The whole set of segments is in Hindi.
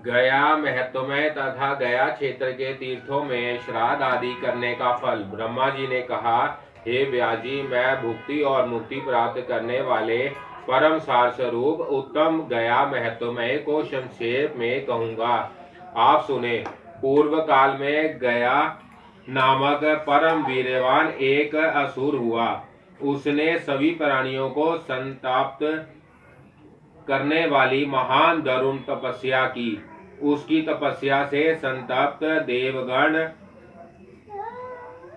गया महत्वमय तथा गया क्षेत्र के तीर्थों में श्राद्ध आदि करने का फल। ब्रह्मा जी ने कहा, हे व्यास जी, मैं भुक्ति और मुक्ति प्राप्त करने वाले परम सार स्वरूप उत्तम गया महत्वमय को संक्षेप में कहूँगा। आप सुने। पूर्व काल में गया नामक परम वीरवान एक असुर हुआ। उसने सभी प्राणियों को संताप्त करने वाली महान दारुण तपस्या की। उसकी तपस्या से संतप्त देवगण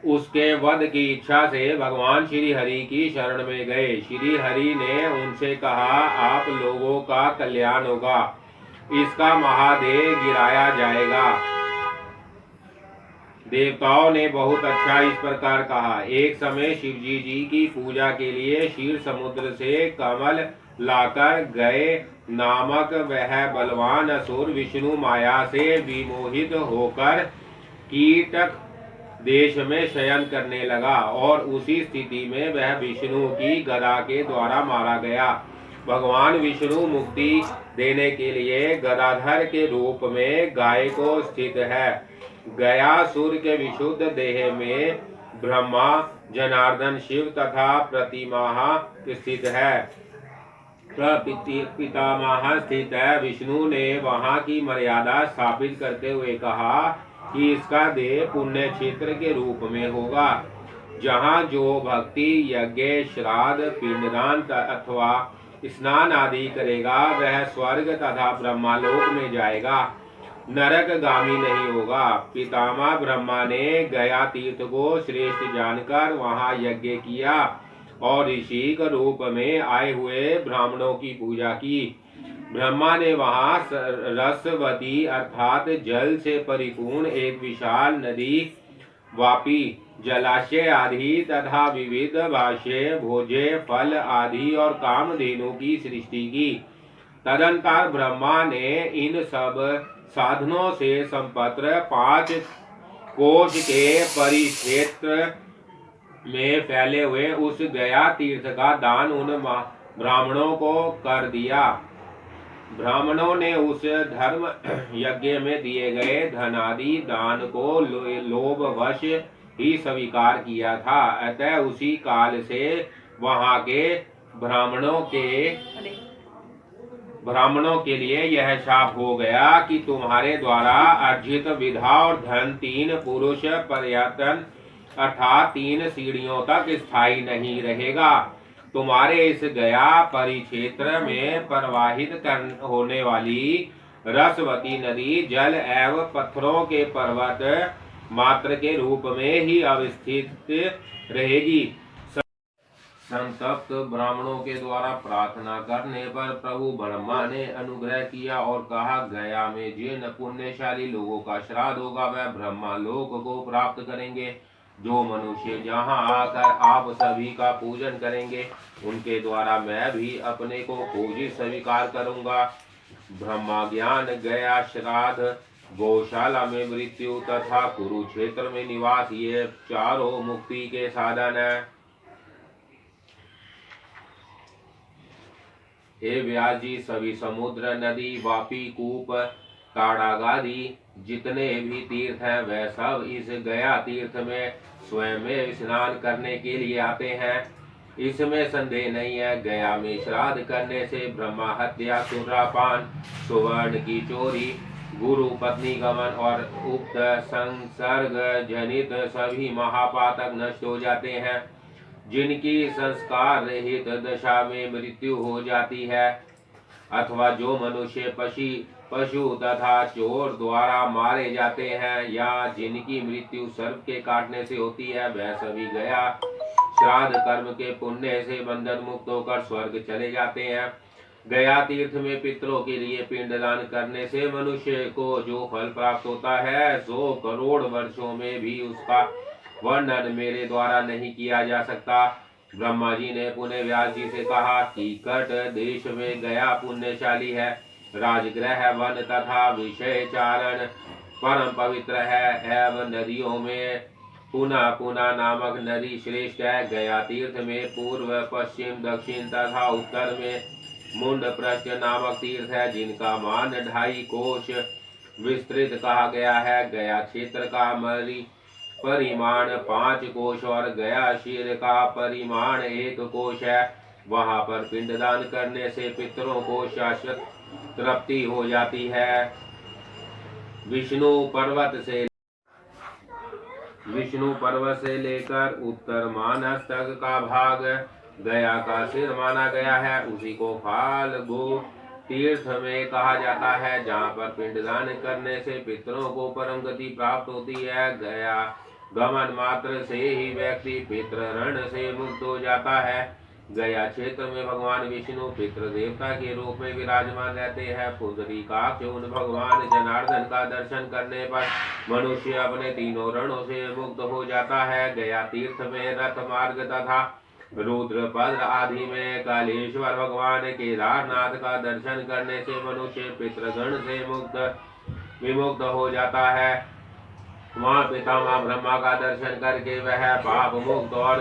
उसके वध की इच्छा से भगवान श्री हरि की शरण में गए। श्री हरि ने उनसे कहा, आप लोगों का कल्याण होगा, इसका महादेह गिराया जाएगा। देवताओं ने बहुत अच्छा इस प्रकार कहा। एक समय शिवजी जी की पूजा के लिए क्षीर समुद्र से कमल लाकर गए नामक वह बलवान असुर विष्णु माया से विमोहित होकर कीटक देश में शयन करने लगा और उसी स्थिति में वह विष्णु की गदा के द्वारा मारा गया। भगवान विष्णु मुक्ति देने के लिए गदाधर के रूप में गाय को स्थित है। गयासुर के विशुद्ध देह में ब्रह्मा, जनार्दन, शिव तथा प्रतिमा स्थित है। पितामह स्थित है। विष्णु ने वहां की मर्यादा स्थापित करते हुए कहा कि इसका देह पुण्य क्षेत्र के रूप में होगा, जहाँ जो भक्ति, यज्ञ, श्राद्ध, पिंडदान अथवा स्नान आदि करेगा वह स्वर्ग तथा ब्रह्मालोक में जाएगा, नरक गामी नहीं होगा। पितामह ब्रह्मा ने गया तीर्थ को श्रेष्ठ जानकर वहां यज्ञ किया और ऋषि के रूप में आए हुए ब्राह्मणों की पूजा की। ब्रह्मा ने वहां रसवती अर्थात जल से परिपूर्ण एक विशाल नदी, वापी, जलाशय आदि तथा विविध भाष्य, भोज्य, फल आदि और कामधेनु की सृष्टि की। तदंतर ब्रह्मा ने इन सब साधनों से संपन्न 5 कोश के परिक्षेत्र में फैले हुए उस गया तीर्थ का दान उन ब्राह्मणों को कर दिया। ब्राह्मणों ने उस धर्म यज्ञ में दिए गए धनादि दान को लोभवश ही स्वीकार किया था। अतः उसी काल से वहां के ब्राह्मणों के लिए यह शाप हो गया कि तुम्हारे द्वारा अर्जित विद्या और धन 3 पुरुष पर्यटन अर्थात 3 सीढ़ियों तक स्थायी नहीं रहेगा। तुम्हारे इस गया परिक्षेत्र में प्रवाहित होने वाली रसवती नदी जल एवं पत्थरों के पर्वत मात्र के रूप में ही अवस्थित रहेगी। संतप्त ब्राह्मणों के द्वारा प्रार्थना करने पर प्रभु ब्रह्मा ने अनुग्रह किया और कहा, गया में जिन पुण्यशाली लोगों का श्राद्ध होगा वह ब्रह्मा लोक को प्राप्त करेंगे। जो मनुष्य जहाँ आकर आप सभी का पूजन करेंगे उनके द्वारा मैं भी अपने को पूजित स्वीकार करूंगा। ब्रह्मा ज्ञान, गया श्राद्ध, गौशाला में मृत्यु तथा कुरुक्षेत्र में निवास, ये चारों मुक्ति के साधन है। हे व्यास जी, सभी समुद्र, नदी, वापी, कूप, ताड़ागादि जितने भी तीर्थ हैं वह सब इस गया तीर्थ में स्वयं में स्नान करने के लिए आते हैं, इसमें संदेह नहीं है। गया में श्राद्ध करने से ब्रह्मा हत्या, सुरापान, सुवर्ण की चोरी, गुरु पत्नी गमन और उक्त संसर्ग जनित सभी महापातक नष्ट हो जाते हैं। जिनकी संस्कार रहित दशा में मृत्यु हो जाती है अथवा जो मनुष्य पशु तथा चोर द्वारा मारे जाते हैं या जिनकी मृत्यु सर्प के काटने से होती है वह सभी गया श्राद्ध कर्म के पुण्य से बंधन मुक्त होकर स्वर्ग चले जाते हैं। गया तीर्थ में पितरों के लिए पिंडदान करने से मनुष्य को जो फल प्राप्त होता है 100 करोड़ वर्षों में भी उसका वर्णन मेरे द्वारा नहीं किया जा सकता। ब्रह्मा जी ने पुनः व्यास जी से कहा कि कट देश में गया पुण्यशाली है, राजगृह, वन तथा विषय चारण परम पवित्र है एवं नदियों में पुनः पुनः नामक नदी श्रेष्ठ है। गया तीर्थ में पूर्व, पश्चिम, दक्षिण तथा उत्तर में मुंड पृष्ठ नामक तीर्थ है, जिनका मान 2.5 कोश विस्तृत कहा गया है। गया क्षेत्र का परिमाण 5 कोश और गया शीर का परिमाण 1 कोश है। वहां पर पिंडदान करने से पितरों को शाश्वत तृप्ति हो जाती है। विष्णु पर्वत से लेकर उत्तर मानस तक का भाग गया का सिर माना गया है। उसी को फाल्गु तीर्थ में कहा जाता है, जहाँ पर पिंडदान करने से पितरों को परम गति प्राप्त होती है। गया गमन मात्र से ही व्यक्ति पितृ ऋण से मुक्त हो जाता है। गया क्षेत्र में भगवान विष्णु पितृ देवता के रूप में विराजमान रहते हैं। पुंडरीकाक्ष उन भगवान जनार्दन का दर्शन करने पर मनुष्य अपने तीनों ऋणों से मुक्त हो जाता है। गया तीर्थ में रथ मार्ग तथा रुद्रपद आदि में कालेश्वर भगवान केदारनाथ का दर्शन करने से मनुष्य पितृगण से विमुक्त हो जाता है। वहाँ पितामह ब्रह्मा का दर्शन करके वह पाप मुक्त और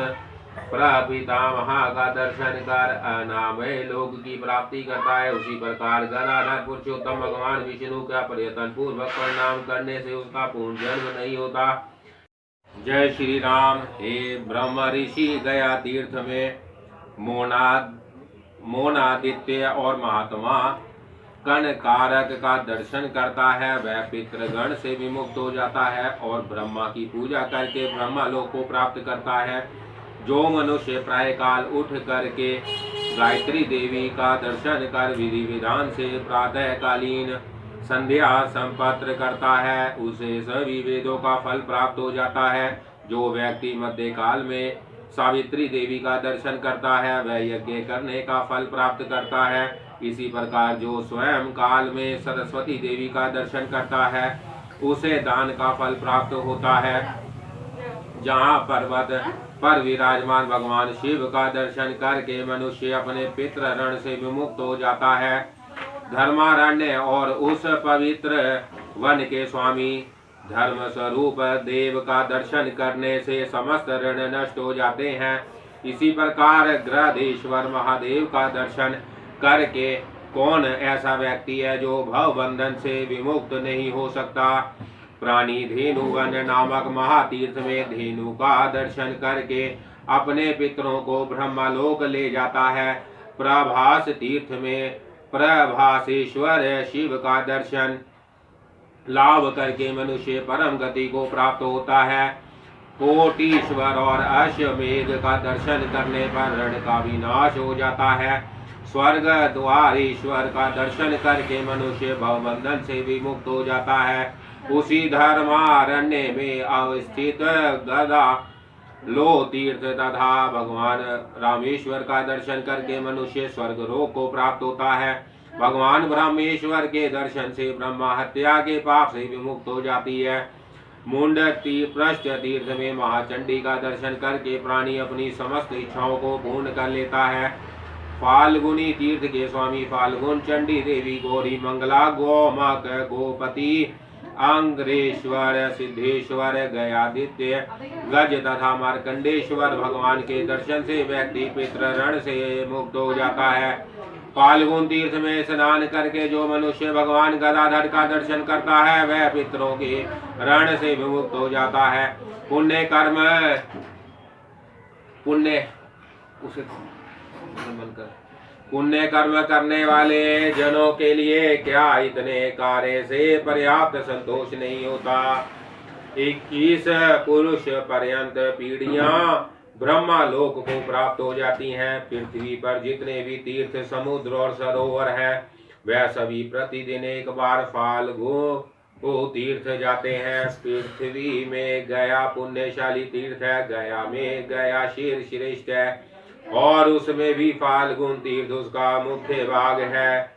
प्रपितामह का दर्शन कर अनामय लोक की प्राप्ति करता है। उसी प्रकार गदाधर पुरुषोत्तम भगवान विष्णु का प्रयत्न पूर्वक प्रणाम करने से उसका पुनर्जन्म नहीं होता। जय श्री राम। हे ब्रह्म ऋषि गया तीर्थ में मोनादित्य और महात्मा कनकारक का दर्शन करता है। वह पितृगण से विमुक्त हो जाता है और ब्रह्मा की पूजा करके ब्रह्मा लोक को प्राप्त करता है। जो मनुष्य प्रातःकाल उठ करके गायत्री देवी का दर्शन कर विधि विधान से प्रातःकालीन संध्या संपत्र करता है, उसे सभी वेदों का फल प्राप्त हो जाता है। जो व्यक्ति मध्य काल में सावित्री देवी का दर्शन करता है, वह यज्ञ करने का फल प्राप्त करता है। इसी प्रकार जो स्वयं काल में सरस्वती देवी का दर्शन करता है, उसे दान का फल प्राप्त होता है। जहाँ पर्वत पर विराजमान भगवान शिव का दर्शन करके मनुष्य अपने पितृ ऋण से विमुक्त हो जाता है। धर्मारण्य और उस पवित्र वन के स्वामी धर्म स्वरूप देव का दर्शन करने से समस्त ऋण नष्ट हो जाते हैं। इसी प्रकार गृहधीश्वर महादेव का दर्शन करके कौन ऐसा व्यक्ति है जो भव बंधन से विमुक्त नहीं हो सकता। प्राणी धेनुवन नामक महातीर्थ में धेनु का दर्शन करके अपने पितरों को ब्रह्मलोक ले जाता है। प्रभास तीर्थ में प्रभासेश्वर शिव का दर्शन लाभ करके मनुष्य परम गति को प्राप्त होता है। कोटीश्वर और अश्वमेध का दर्शन करने पर ऋण का विनाश हो जाता है। स्वर्ग द्वारेश्वर का दर्शन करके मनुष्य भवबंधन से विमुक्त हो जाता है। उसी धर्मारण्य में अवस्थित गदा लो तीर्थ तथा भगवान रामेश्वर का दर्शन करके मनुष्य स्वर्ग लोक को प्राप्त होता है। भगवान ब्रह्मेश्वर के दर्शन से ब्रह्मा हत्या के पाप से विमुक्त हो जाती है। मुंड पृष्ठ तीर्थ में महाचंडी का दर्शन करके प्राणी अपनी समस्त इच्छाओं को पूर्ण कर लेता है। फाल्गुनी तीर्थ के स्वामी फाल्गुन चंडी देवी गौरी मंगला गोमक गोपति अंग्रेश्वर सिद्धेश्वर गयादित्य गज तथा मार्कंडेश्वर भगवान के दर्शन से व्यक्ति पितृ ऋण से मुक्त हो जाता है। फाल्गुन तीर्थ में स्नान करके जो मनुष्य भगवान गदाधर का दर्शन करता है, वह पितरों के ऋण से विमुक्त हो जाता है। पुण्य कर्म करने वाले जनों के लिए क्या इतने कार्य से पर्याप्त संतोष नहीं होता। 21 पुरुष पर्यंत पीढ़ियां ब्रह्मा लोक को प्राप्त हो जाती हैं। पृथ्वी पर जितने भी तीर्थ समुद्र और सरोवर है, वह सभी प्रतिदिन एक बार फाल्गुन को तीर्थ जाते हैं। पृथ्वी में गया पुण्यशाली तीर्थ है। गया में गया शीर श्रेष्ठ है और उसमें भी फाल्गुन तीर्थ उसका मुख्य भाग है।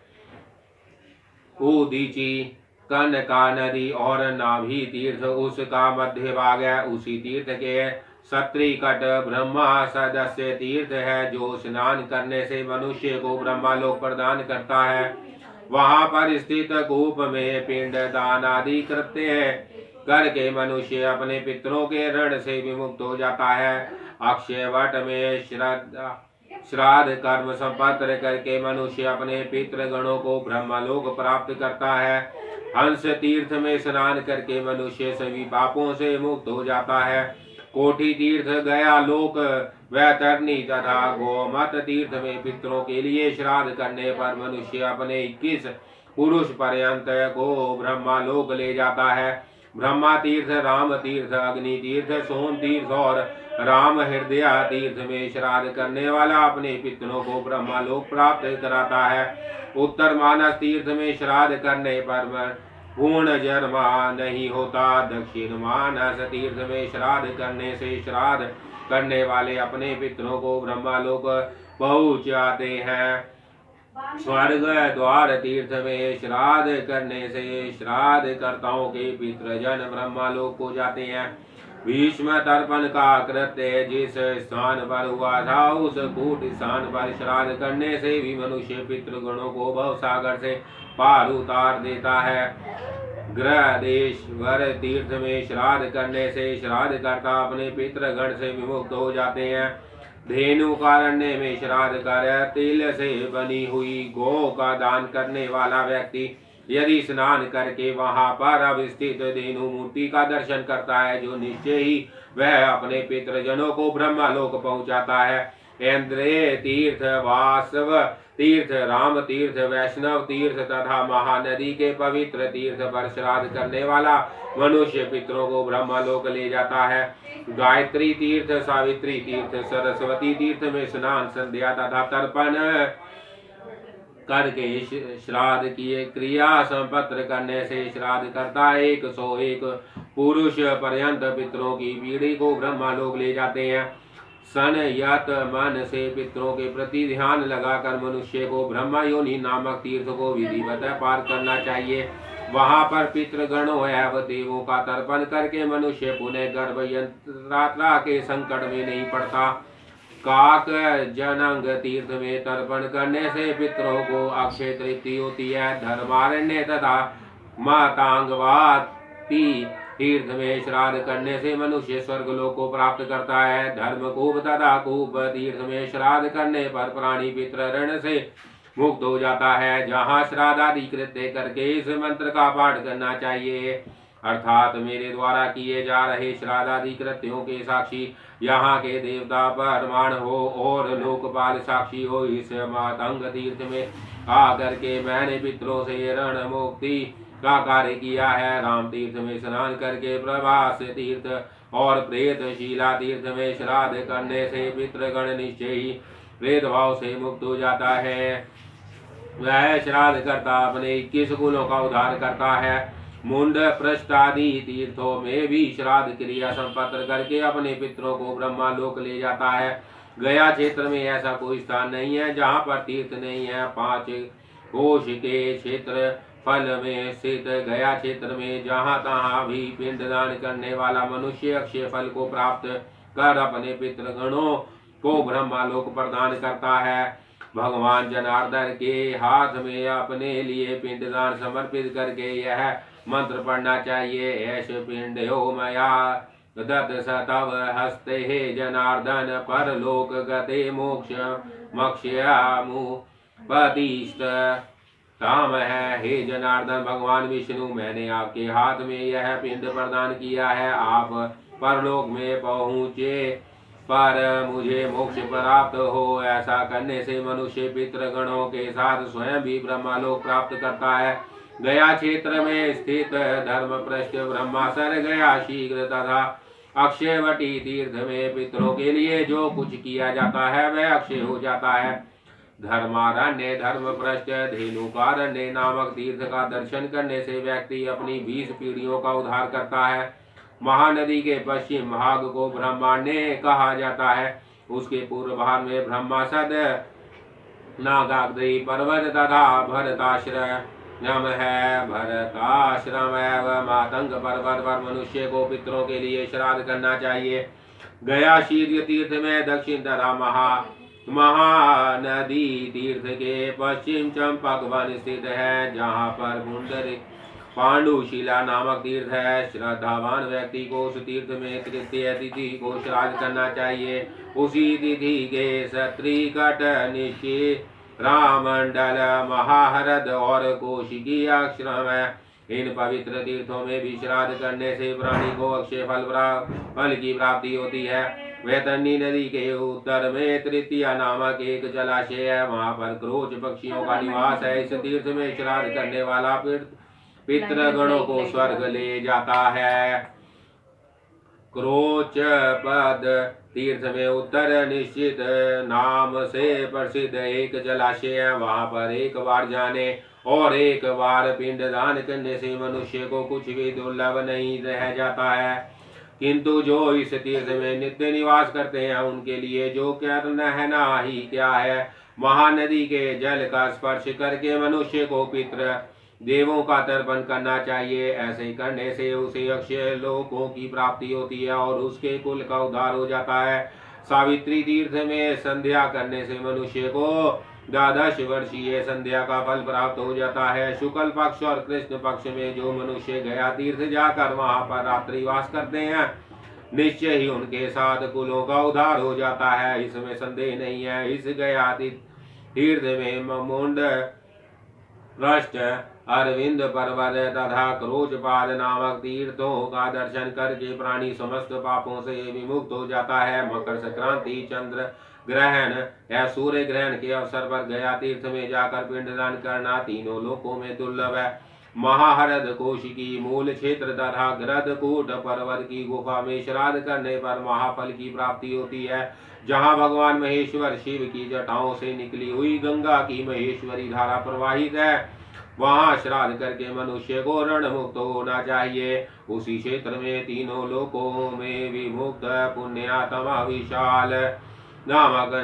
उदीची कनका नदी और नाभि तीर्थ उसका मध्य भाग है। उसी तीर्थ के सत्रिकट ब्रह्मा सदस्य तीर्थ है, जो स्नान करने से मनुष्य को ब्रह्मालोक प्रदान करता है। वहां पर स्थित कूप में पिंड दान आदि कृत्य करके मनुष्य अपने पितरों के ऋण से विमुक्त हो जाता है। अक्षय वट में श्राद्ध कर्म संपन्न करके मनुष्य अपने पितृगणों को ब्रह्मलोक प्राप्त करता है। हंस तीर्थ में स्नान करके मनुष्य सभी पापों से मुक्त हो जाता है। कोटि तीर्थ गया लोक वैतरणी तथा गोमत तीर्थ में पितरों के लिए श्राद्ध करने पर मनुष्य अपने 21 पुरुष पर्यंत को ब्रह्मलोक ले जाता है। ब्रह्मा तीर्थ, राम तीर्थ, अग्नि तीर्थ, सोम तीर्थ और राम हृदय तीर्थ में श्राद्ध करने वाला अपने पितरों को ब्रह्मलोक प्राप्त कराता है। उत्तर मानस तीर्थ में श्राद्ध करने पर पूर्ण जन्मा नहीं होता। दक्षिण मानस तीर्थ में श्राद्ध करने से श्राद्ध करने वाले अपने पितरों को ब्रह्मलोक पहुँचाते हैं। स्वर्ग द्वार तीर्थ में श्राद्ध करने से श्राद्ध कर्ताओं के पितृजन ब्रह्मलोक को जाते हैं। भीष्म तर्पण का कृत्य जिस स्थान पर हुआ था उस कूट स्थान पर श्राद्ध करने से भी मनुष्य पितृगणों को भवसागर से पार उतार देता है। गृहदेश्वर तीर्थ में श्राद्ध करने से श्राद्ध कर्ता अपने पितृगण से विमुक्त हो जाते हैं। धेनुकारण्य में श्राद्ध कर तिल से बनी हुई गौ का दान करने वाला व्यक्ति यदि स्नान करके वहां पर अवस्थित धेनु मूर्ति का दर्शन करता है जो निश्चय ही वह अपने पितृजनों को ब्रह्मलोक पहुंचाता है। इंद्रिय तीर्थ, वासव तीर्थ, राम तीर्थ, वैष्णव तीर्थ तथा महानदी के पवित्र तीर्थ पर श्राद्ध करने वाला मनुष्य पितरों को ब्रह्मलोक ले जाता है। गायत्री तीर्थ, सावित्री तीर्थ, सरस्वती तीर्थ में स्नान, संध्या तथा तर्पण करके श्राद्ध किए क्रिया संपन्न करने से श्राद्ध करता 101 पुरुष पर्यंत पितरों की पीढ़ी को ब्रह्मलोक ले जाते हैं। संयत मन से पितरों के प्रति ध्यान लगाकर मनुष्य को ब्रह्म योनि नामक तीर्थ को विधिवत पार करना चाहिए। वहां पर पितृगणों एवं देवों का तर्पण करके मनुष्य पुनः गर्भ यात्रा के संकट में नहीं पड़ता। काक जनंग तीर्थ में तर्पण करने से पितरों को अक्षय तृप्ति होती है। धर्मारण्य तथा मातांगवाती तीर्थ में श्राद्ध करने से मनुष्य स्वर्गलोक को प्राप्त करता है। धर्मकूप तथा कूप तीर्थ में श्राद्ध करने पर प्राणी पितृ ऋण से मुक्त हो जाता है। जहाँ श्राद्ध आदि कृत्य करके इस मंत्र का पाठ करना चाहिए, अर्थात मेरे द्वारा किए जा रहे श्राद्ध आदि कृत्यों के साक्षी यहाँ के देवता प्रमाण हो और लोकपाल साक्षी हो। इस मातंग तीर्थ में आकर के मैंने पितरों से ऋण मुक्ति का कार्य किया है। राम तीर्थ में स्नान करके प्रभास तीर्थ और प्रेत शीला तीर्थ में श्राद्ध करने से पितृगण निश्चय ही प्रेत भाव से मुक्त हो जाता है। वह श्राद्ध करता अपने 21 गुणों का उद्धार करता है। मुंड पृष्ठ आदि तीर्थों में भी श्राद्ध क्रिया संपन्न करके अपने पितरों को ब्रह्मलोक ले जाता है। गया क्षेत्र में ऐसा कोई स्थान नहीं है जहाँ पर तीर्थ नहीं है। 5 कोश के क्षेत्र फल में स्थित गया क्षेत्र में जहाँ तहाँ भी पिंडदान करने वाला मनुष्य अक्षय फल को प्राप्त कर अपने पितृगणों को ब्रह्मलोक प्रदान करता है। भगवान जनार्दन के हाथ में अपने लिए पिंडदान समर्पित करके यह मंत्र पढ़ना चाहिए। ऐश पिंडो मया दत्त सतव हस्ते हे जनार्दन परलोक गते मोक्ष मक्ष्यामु पतिष्ठ ताम है। हे जनार्दन भगवान विष्णु, मैंने आपके हाथ में यह पिंड प्रदान किया है। आप परलोक में पहुँचे पर मुझे मोक्ष प्राप्त हो। ऐसा करने से मनुष्य पितृगणों के साथ स्वयं भी ब्रह्मलोक प्राप्त करता है। गया क्षेत्र में स्थित धर्मपृष्ठ ब्रह्मासर गया शीघ्र तथा अक्षयवटी तीर्थ में पितरों के लिए जो कुछ किया जाता है वह अक्षय हो जाता है। धर्मारण्य, धर्मपृष्ठ, धेनुकारण्य नामक तीर्थ का दर्शन करने से व्यक्ति अपनी 20 पीढ़ियों का उद्धार करता है। महानदी के पश्चिम भाग को ब्रह्माण्य कहा जाता है। उसके पूर्व भाग में ब्रह्मासद, नागाग्नि पर्वत तथा भरताश्रम है। भरताश्रम एवं मातंग पर्वत पर मनुष्य को पितरों के लिए श्राद्ध करना चाहिए। गया शीर्ष तीर्थ में दक्षिण तथा महानदी तीर्थ के पश्चिम चंपक वन स्थित है, जहाँ पर पांडुशिला नामक तीर्थ है। श्रद्धावान व्यक्ति को उस तीर्थ में तृतीय तिथि को श्राद्ध करना चाहिए। उसी तिथि के सत्रिकट, निश्चित, रामंडल, महाहरद और कौशिकी आश्रम है। इन पवित्र तीर्थों में भी श्राद्ध करने से प्राणी को अक्षय फल की प्राप्ति होती है। वैतरणी नदी के उत्तर में तृतीया नामक एक जलाशय है। वहां पर क्रोच पक्षियों का निवास है। इस तीर्थ में श्राद्ध करने वाला पितृगणों को स्वर्ग ले जाता है। क्रोच पद तीर्थ में उत्तर निश्चित नाम से प्रसिद्ध एक जलाशय है। वहां पर एक बार जाने और एक बार पिंड दान करने से मनुष्य को कुछ भी दुर्लभ नहीं रह जाता है, किंतु जो इस तीर्थ में नित्य निवास करते हैं उनके लिए जो करना है ना ही क्या है। महानदी के जल का स्पर्श करके मनुष्य को पितृ देवों का तर्पण करना चाहिए। ऐसे करने से उसे अक्षय लोकों की प्राप्ति होती है और उसके कुल का उद्धार हो जाता है। सावित्री तीर्थ में संध्या करने से मनुष्य को 12 वर्षीय संध्या का फल प्राप्त हो जाता है। शुक्ल पक्ष और कृष्ण पक्ष में जो मनुष्य गया तीर्थ जाकर वहां पर रात्रिवास करते हैं, निश्चय ही उनके साथ कुलों का उद्धार हो जाता है, इसमें संदेह नहीं है। इस गया तीर्थ में मुंड, पृष्ठ, अरविंद पर्वत तथा क्रोचपाद नामक तीर्थों का दर्शन करके प्राणी समस्त पापों से विमुक्त हो जाता है। मकर संक्रांति, चंद्र ग्रहण या सूर्य ग्रहण के अवसर पर गया तीर्थ में जाकर पिंडदान करना तीनों लोकों में दुर्लभ है। महाहरद, कौशिकी, मूल क्षेत्र तथा गृधकूट पर्वत की गुफा में श्राद्ध करने पर महाफल की प्राप्ति होती है। जहाँ भगवान महेश्वर शिव की जटाओं से निकली हुई गंगा की महेश्वरी धारा प्रवाहित है, वहां श्राद्ध करके मनुष्य को ऋण मुक्त होना चाहिए। उसी क्षेत्र में तीनों लोकों में विमुक्त पुण्यात्मा विशाल नामक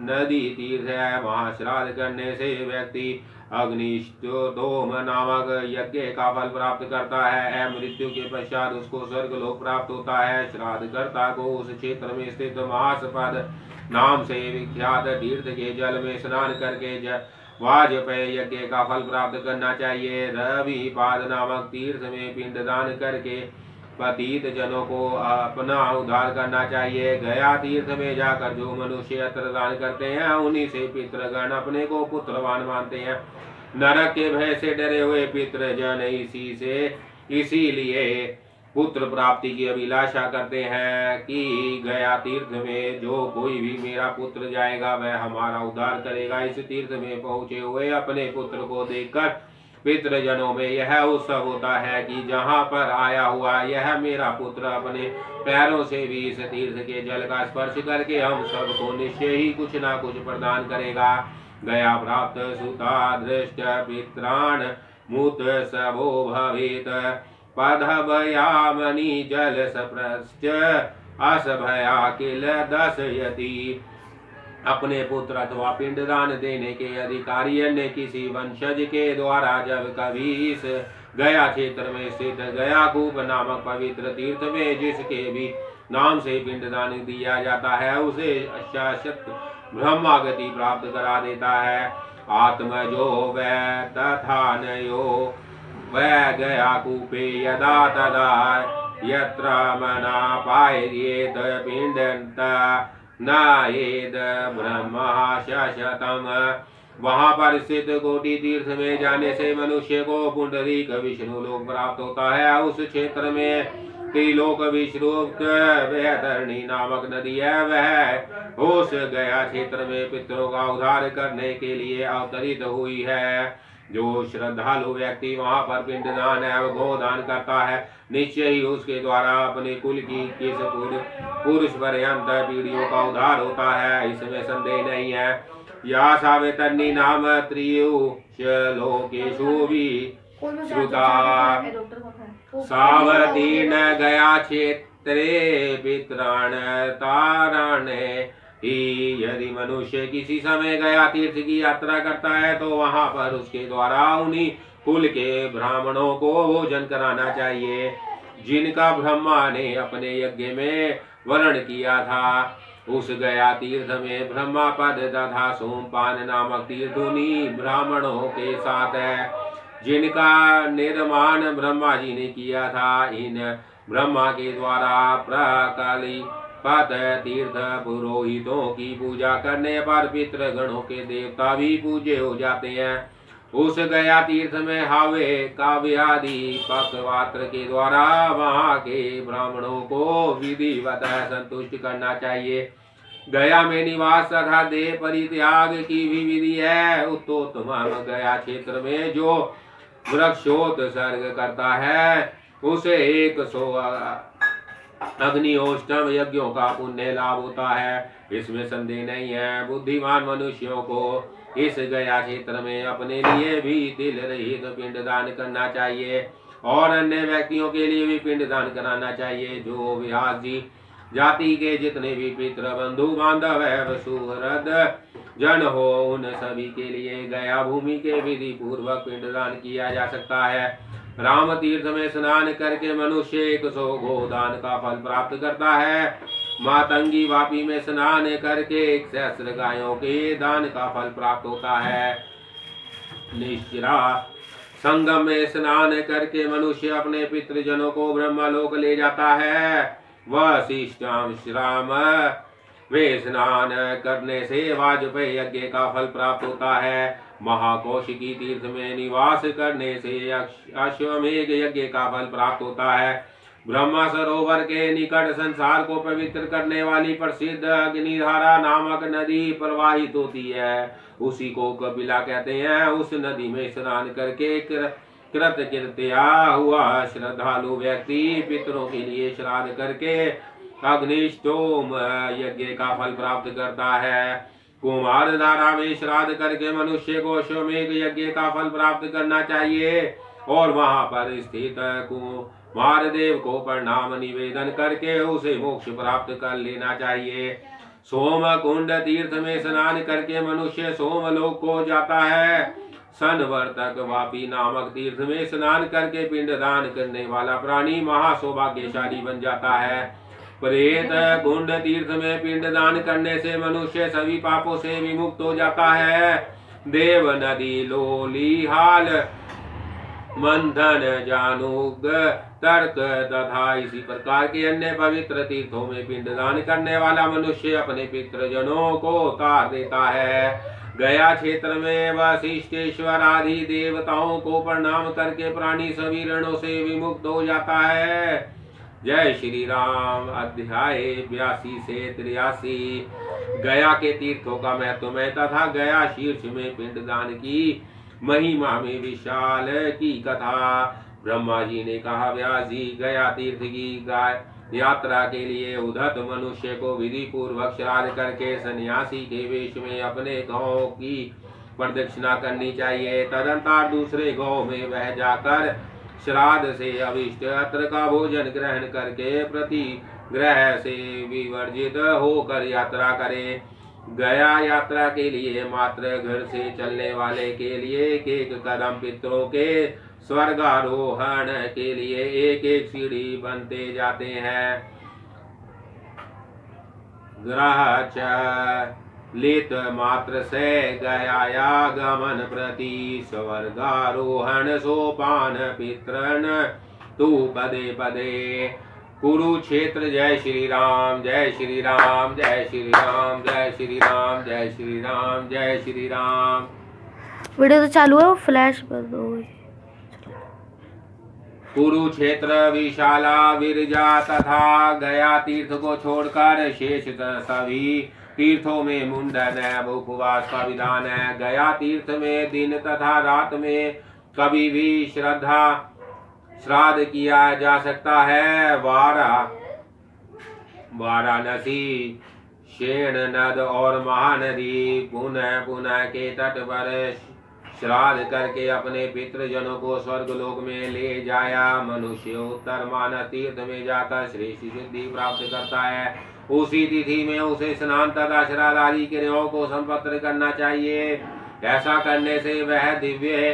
नदी तीर्थ है। वहां श्राद्ध करने से व्यक्ति अग्निष्टोम नामक यज्ञ का फल प्राप्त करता है। मृत्यु के पश्चात उसको स्वर्ग लोक प्राप्त होता है। श्राद्ध कर्ता को उस क्षेत्र में स्थित महासपद नाम से विख्यात तीर्थ के जल में स्नान करके वाजपेय यज्ञ का फल प्राप्त करना चाहिए। रविपाद नामक तीर्थ में पिंडदान करके पतित जनों को अपना उद्धार करना चाहिए। गया तीर्थ में जाकर जो मनुष्य अत्र दान करते हैं उन्हीं से पितृगण अपने को पुत्रवान मानते हैं। नरक के भय से डरे हुए पितृजन इसीलिए पुत्र प्राप्ति की अभिलाषा करते हैं कि गया तीर्थ में जो कोई भी मेरा पुत्र जाएगा वह हमारा उद्धार करेगा। इस तीर्थ में पहुंचे हुए अपने पुत्र को देखकर पितृजनों में यह उत्सव होता है कि जहाँ पर आया हुआ यह मेरा पुत्र अपने पैरों से भी इस तीर्थ के जल का स्पर्श करके हम सबको निश्चय ही कुछ ना कुछ प्रदान करेगा। गया प्राप्त सुता दृष्ट पित्राण मूत सबो भवेत पदभयामनि जल सप्रश्च असभया किल दशयति। अपने पुत्र अथवा पिंडदान देने के अधिकारी अन्य किसी वंशज के द्वारा जब कभी इस गया क्षेत्र में स्थित गया कूप नामक पवित्र तीर्थ में जिसके भी नाम से पिंडदान दिया जाता है उसे शाश्वत ब्रह्मागति प्राप्त करा देता है। आत्मजो वै तथा नयो वै गया कूपे यदा तदा यत्र मना पायेत पिंडन्त नायेद ब्रह्मा शाश्वतम। वहां पर स्थित कोटि तीर्थ में जाने से मनुष्य को पुंडरीक विष्णु लोक प्राप्त होता है। उस क्षेत्र में त्रिलोक विश्रुक्त वैतरणी नामक नदी है। वह उस गया क्षेत्र में पितरों का उद्धार करने के लिए अवतरित हुई है। जो श्रद्धालु व्यक्ति वहां पर पिंडदान एवं गोदान करता है निश्चय ही उसके द्वारा अपने कुल की किस पुरुष पर्यंत पीढ़ियों का उद्धार होता है, इसमें संदेह नहीं है। या सावित्री नाम त्रियोलोकेषु भी श्रुता सावतीर्ण गया क्षेत्रे पित्राण तारणे। यदि मनुष्य किसी समय गया तीर्थ की यात्रा करता है तो वहां पर उसके द्वारा उन्हीं कुल के ब्राह्मणों को भोजन कराना चाहिए जिनका ब्रह्मा ने अपने यज्ञ में वर्ण किया था। उस गया तीर्थ में ब्रह्मा पद तथा सोमपान नामक तीर्थ उन्हीं ब्राह्मणों के साथ है जिनका निर्माण ब्रह्मा जी ने किया था। इन ब्रह्मा के द्वारा प्रकल्पित तीर्थ पुरोहितों की पूजा करने पर पितृगणों के देवता भी पूज्य हो जाते हैं। उस गया तीर्थ में हवे काव्यादि पकवात्र के द्वारा वहाँ के ब्राह्मणों को विधिवत संतुष्ट करना चाहिए। गया में निवास तथा देह परित्याग की भी विधि है। उत्तोत्तम गया क्षेत्र में जो वृक्षोत्सर्ग करता है उसे 100 अग्निहोष्टम यज्ञों का पुण्य लाभ होता है, इसमें संदेह नहीं है। बुद्धिमान मनुष्यों को इस गया क्षेत्र में अपने लिए भी दिल रहित पिंड दान करना चाहिए और अन्य व्यक्तियों के लिए भी पिंड दान कराना चाहिए। जो व्यास जी जाति के जितने भी पितृ बंधु बांधव है सुहृद जन हो उन सभी के लिए गया भूमि के विधि पूर्वक पिंडदान किया जा सकता है। राम तीर्थ में स्नान करके मनुष्य 100 गोदान का फल प्राप्त करता है। मातंगी वापी में स्नान करके 1 सहस्त्र गायों के दान का फल प्राप्त होता है। निश्चिरा संगम में स्नान करके मनुष्य अपने पितृजनों को ब्रह्मलोक ले जाता है। वशिष्ठाश्रम वे स्नान करने से वाजपेयी यज्ञ का फल प्राप्त होता है। महाकौशिकी तीर्थ में निवास करने से अश्वमेघ यज्ञ का फल प्राप्त होता है। ब्रह्मा सरोवर के निकट संसार को पवित्र करने वाली प्रसिद्ध अग्निधारा नामक नदी प्रवाहित होती है, उसी को कपिला कहते हैं। उस नदी में स्नान करके कृतकृत्या हुआ श्रद्धालु व्यक्ति पितरों के लिए श्राद्ध करके अग्निष्टोम यज्ञ का फल प्राप्त करता है। कुमार धारा में श्राद्ध करके मनुष्य को अश्वमेघ यज्ञ का फल प्राप्त करना चाहिए और वहां पर स्थित कुमार देव को प्रणाम निवेदन करके उसे मोक्ष प्राप्त कर लेना चाहिए। सोम कुंड तीर्थ में स्नान करके मनुष्य सोमलोक को जाता है। सनवर्तक वापी नामक तीर्थ में स्नान करके पिंड दान करने वाला प्राणी महासौभाग्यशाली बन जाता है। प्रेत कुंड तीर्थ में पिंड दान करने से मनुष्य सभी पापों से विमुक्त हो जाता है। देव नदी लोलीहाल मंथन जानुग तर्क तथा इसी प्रकार के अन्य पवित्र तीर्थों में पिंड दान करने वाला मनुष्य अपने पितृजनों को तार देता है। गया क्षेत्र में वशिष्ठेश्वर आदि देवताओं को प्रणाम करके प्राणी सभी ऋणों से विमुक्त हो जाता है। जय श्री राम। अध्याय 82 से 83। गया के तीर्थों का महत्व है तथा गया शीर्ष में पिंडदान की महिमा में विशाल की कथा। ब्रह्मा जी ने कहा, व्यास जी, गया तीर्थ की यात्रा के लिए उद्धत मनुष्य को विधि पूर्वक श्राद्ध करके सन्यासी के वेश में अपने गांव की प्रदक्षिणा करनी चाहिए। तदंतर दूसरे गांव में वह जाकर श्राद्ध से अभिष्ट अत्र का भोजन ग्रहण करके प्रति ग्रह से विवर्जित होकर यात्रा करे। गया यात्रा के लिए मात्र घर से चलने वाले के लिए एक एक कदम, पितरों के स्वर्गारोहण के लिए एक एक सीढ़ी बनते जाते हैं। ग्रह लित मात्र से गया गमन प्रति स्वर्गारोहण सोपान पितृन तू पदे पदे। कुरुक्षेत्र। जय श्री राम, जय श्री राम, जय श्री राम, जय श्री राम, जय श्री राम, जय श्री राम। वीडियो तो चालू है, वो फ्लैश बंद हो गई। कुरुक्षेत्र विशाला विरजा तथा गया तीर्थ को छोड़कर शेष सभी तीर्थों में मुंडन उपवास का विधान है। गया तीर्थ में दिन तथा रात में कभी भी श्राद्ध किया जा सकता है। वाराणसी, शेण नद और महानदी पुनः पुनः के तट पर श्राद्ध करके अपने पितृजनों को स्वर्गलोक में ले जाया। मनुष्य उत्तर मानस तीर्थ में जाकर श्रेष्ठ सिद्धि प्राप्त करता है। उसी तिथि में उसे स्नान तथा श्राद्ध आदि क्रियाओं को संपन्न करना चाहिए। ऐसा करने से वह दिव्य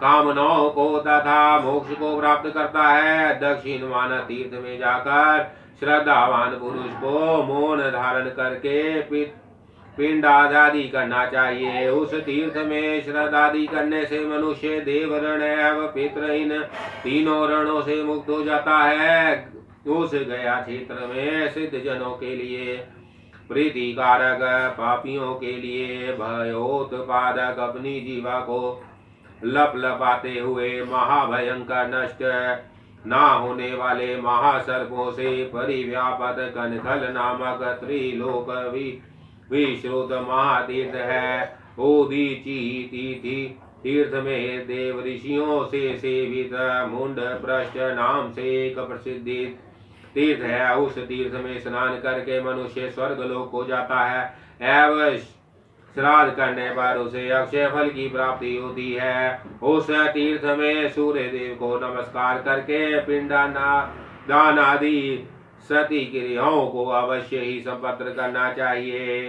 कामनाओं को तथा मोक्ष को प्राप्त करता है। दक्षिण मानस तीर्थ में जाकर श्रद्धावान पुरुष को मौन धारण करके पिंड आदि करना चाहिए। उस तीर्थ में श्रद्धादि करने से मनुष्य देव ऋण एवं पितृ इन तीनों ऋणों से मुक्त हो जाता है। उस गया क्षेत्र में सिद्ध जनों के लिए प्रीतिकारक, पापियों के लिए भयोत्पादक, अपनी जीवा को लपाते हुए महाभयंकर नष्ट ना होने वाले महासर्पों से परिव्यापत कनखल नामक त्रिलोक विश्रुत महातीर्थ है। ओदीची तीर्थ में देव ऋषियों से सेवित मुंड पृष्ठ नाम से एक प्रसिद्ध तीर्थ है। उस तीर्थ में स्नान करके मनुष्य स्वर्ग लोक को जाता है एवं श्राद्ध करने पर उसे अक्षय फल की प्राप्ति होती है। उस तीर्थ में सूर्य देव को नमस्कार करके दान आदि सती क्रियाओं को अवश्य ही संपन्न करना चाहिए।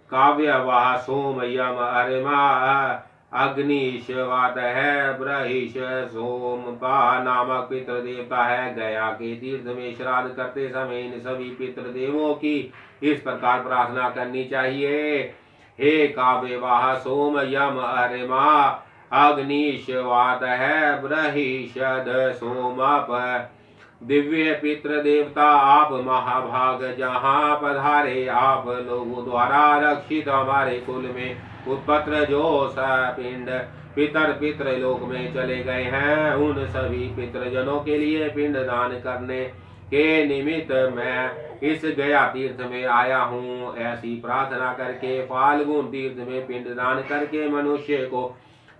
काव्यवाह सोम यम अरिमा अग्निश्वात है। ब्रहिश सोमपा नामक पितृ देवता है। गया के तीर्थ में श्राद्ध करते समय इन सभी पितृ देवों की इस प्रकार प्रार्थना करनी चाहिए। हे काव्यवाह सोम यम अरिमा अग्निश्वात है। ब्रहिषद सोमप दिव्य पितृ देवता आप महाभाग जहाँ पधारे, आप लोगों द्वारा रक्षित हमारे कुल में उत्पत्र जो पिंड पितर लोक में चले गए हैं, उन सभी पितृजनों के लिए पिंड दान करने के निमित्त मैं इस गया तीर्थ में आया हूँ। ऐसी प्रार्थना करके फाल्गुन तीर्थ में पिंड दान करके मनुष्य को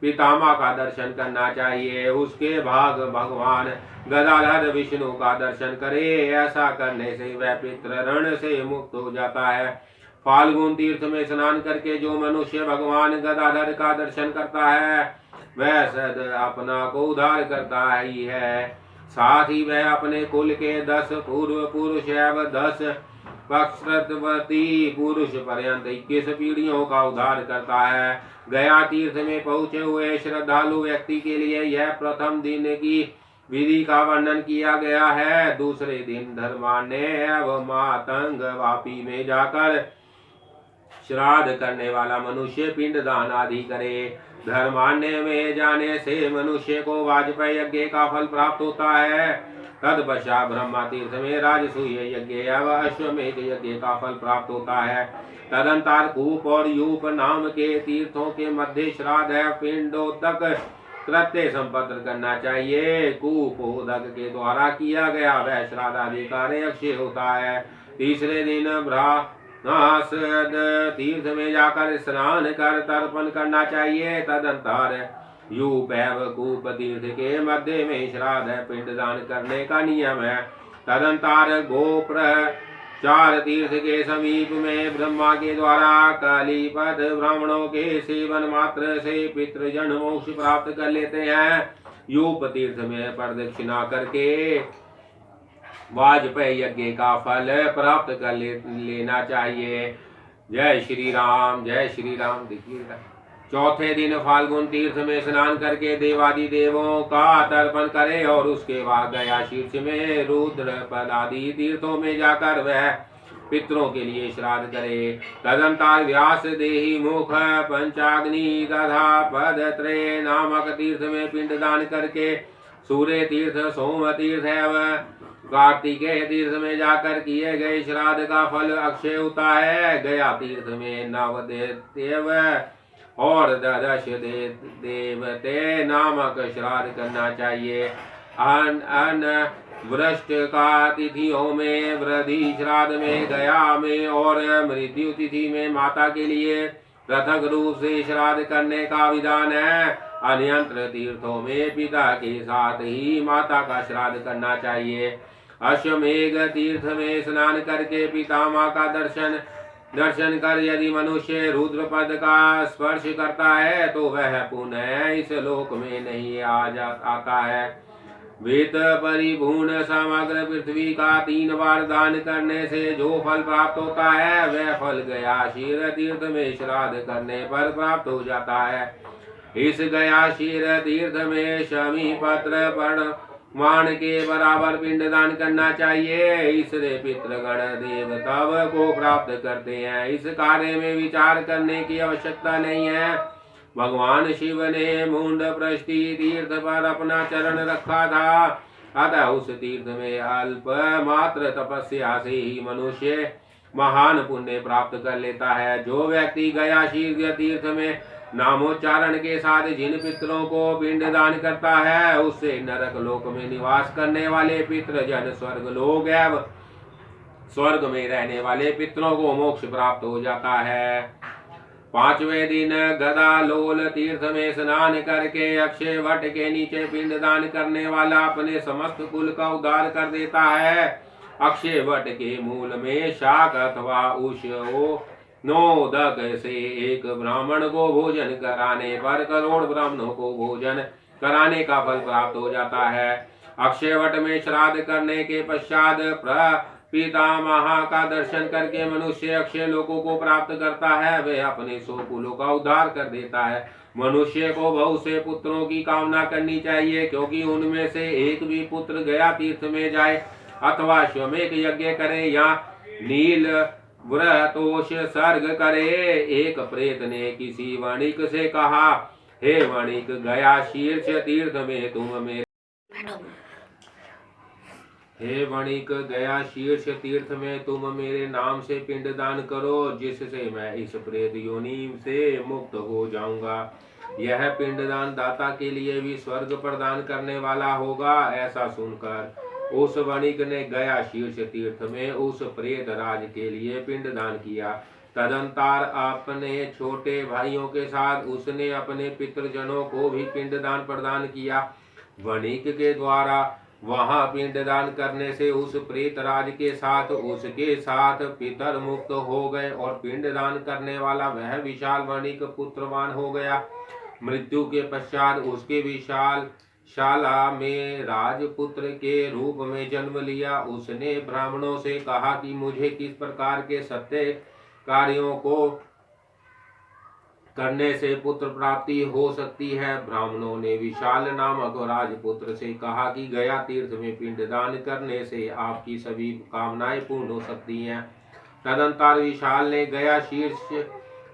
पितामह का दर्शन करना चाहिए। उसके भाग भगवान गदाधर विष्णु का दर्शन करे। ऐसा करने से वह पितृ ऋण से मुक्त हो जाता है। फाल्गुन तीर्थ में स्नान करके जो मनुष्य भगवान गदाधर का दर्शन करता है वह सद अपना को उद्धार करता ही है। साथ ही वह अपने कुल के 10 पूर्व पुरुष एवं 10 पक्षवर्ती पुरुष पर्यंत 21 पीढ़ियों का उद्धार करता है। गया तीर्थ में पहुंचे हुए श्रद्धालु व्यक्ति के लिए यह प्रथम दिन की विधि का वर्णन किया गया है। दूसरे दिन धर्मान्य एवं मातंग वापी में जाकर श्राद्ध करने वाला मनुष्य पिंड दान आदि करे। धर्मान्य में जाने से मनुष्य को वाजपेयी यज्ञ का फल प्राप्त होता है। तत्पश्चात ब्रह्मा तीर्थ में राजसूय यज्ञ एवं अश्वमेध यज्ञ का फल प्राप्त होता है। तदंतर कूप और यूप नाम के तीर्थों के मध्य श्राद्ध है पिंडोदक कृत्य संपन्न करना चाहिए। कूपोदक के द्वारा किया गया वह श्राद्ध आदि कार्य अक्षय होता है। तीसरे दिन ब्रह्मास्पद तीर्थ में जाकर स्नान कर तर्पण करना चाहिए। तदंतर यूप एवं कूप तीर्थ के मध्य में श्राद्ध पिंड दान करने का नियम है। तदंतर गोप्र 4 तीर्थ के समीप में ब्रह्मा के द्वारा कालीपद ब्राह्मणों के सेवन मात्र से पितृजन मोक्ष प्राप्त कर लेते हैं। यूप तीर्थ में प्रदक्षिणा करके वाजपेयी यज्ञ का फल प्राप्त कर लेना चाहिए। जय श्री राम, जय श्री राम। देखिएगा चौथे दिन फाल्गुन तीर्थ में स्नान करके देवादि देवों का तर्पण करे और उसके बाद गया शीर्ष में रुद्र पद आदि तीर्थों में जाकर वह पितरों के लिए श्राद्ध करे। तदंतर व्यास देही मुख पंचाग्नि तथा पदत्रय नामक तीर्थ में पिंड दान करके सूर्य तीर्थ सोम तीर्थ एवं कार्तिकेय तीर्थ में जाकर किए गए श्राद्ध का फल अक्षय होता है। गया तीर्थ में नवदेव और 10 देवते नामक श्राद्ध करना चाहिए। अन वृष्ट का तिथियों में वृद्धि श्राद्ध में गया में और मृत्यु तिथि में माता के लिए पृथक रूप से श्राद्ध करने का विधान है। अन्यंत्र तीर्थों में पिता के साथ ही माता का श्राद्ध करना चाहिए। अश्वमेघ तीर्थ में स्नान करके पितामह का दर्शन कर यदि मनुष्य रुद्रपद का स्पर्श करता है तो वह पुनः इस लोक में नहीं आता है। वेद परिपूर्ण समग्र पृथ्वी का 3 बार दान करने से जो फल प्राप्त होता है वह फल गया शीर तीर्थ में श्राद्ध करने पर प्राप्त हो जाता है। इस गया शीर तीर्थ में शमी पत्र मान के बराबर पिंडदान करना चाहिए। इससे पितृगण देव तब को प्राप्त करते हैं। इस कार्य में विचार करने की आवश्यकता नहीं है। भगवान शिव ने मुंड प्रस्थि तीर्थ पर अपना चरण रखा था, अतः उस तीर्थ में अल्प मात्र तपस्या से ही मनुष्य महान पुण्य प्राप्त कर लेता है। जो व्यक्ति गया शीर्ष तीर्थ में नामोच्चारण के साथ जिन पितरों को पिंड दान करता है, उससे नरक लोक में निवास करने वाले पितृजन स्वर्ग लोक एवं स्वर्ग में रहने वाले पितरों को मोक्ष प्राप्त हो जाता है। पांचवें दिन गदालोल तीर्थ में स्नान करके अक्षय वट के नीचे पिंडदान करने वाला अपने समस्त कुल का उद्धार कर देता है। अक्षय वट के मूल में शाक अथवा नोदक से एक ब्राह्मण को भोजन कराने पर करोड़ ब्राह्मणों को भोजन कराने का फल प्राप्त हो जाता है। अक्षय वट में श्राद्ध करने के पश्चात पितामह का दर्शन करके मनुष्य अक्षय लोकों को प्राप्त करता है। वह अपने 100 कुलों का उद्धार कर देता है। मनुष्य को बहुत से पुत्रों की कामना करनी चाहिए, क्योंकि उनमें से एक भी पुत्र गया तीर्थ में जाए अथवा श्वमेध यज्ञ करे या नील व्रतोष सर्ग करे। एक प्रेत ने किसी वणिक से कहा, हे वणिक, गया शीर्ष तीर्थ में तुम मेरे हे वणिक, गया शीर्ष तीर्थ में तुम मेरे नाम से पिंडदान करो, जिससे मैं इस प्रेत योनि से मुक्त हो जाऊंगा। यह पिंडदान दाता के लिए भी स्वर्ग प्रदान करने वाला होगा। ऐसा सुनकर उस वणिक ने गया शीर्ष तीर्थ में उस प्रेत राज के लिए पिंडदान किया। तदंतर अपने छोटे भाइयों के साथ उसने अपने पितृजनों को भी पिंडदान प्रदान किया। वणिक के द्वारा वहां पिंडदान करने से उस प्रेत राज के साथ उसके साथ पितर मुक्त हो गए और पिंडदान करने वाला वह विशाल वणिक पुत्रवान हो गया। मृत्यु के पश्चात उसके विशाल शाला में राजपुत्र के रूप में जन्म लिया। उसने ब्राह्मणों से कहा कि मुझे किस प्रकार के सत्य कार्यों को करने से पुत्र प्राप्ति हो सकती है। ब्राह्मणों ने विशाल नामक राजपुत्र से कहा कि गया तीर्थ में पिंडदान करने से आपकी सभी कामनाएं पूर्ण हो सकती हैं। तदंतर विशाल ने गया शीर्ष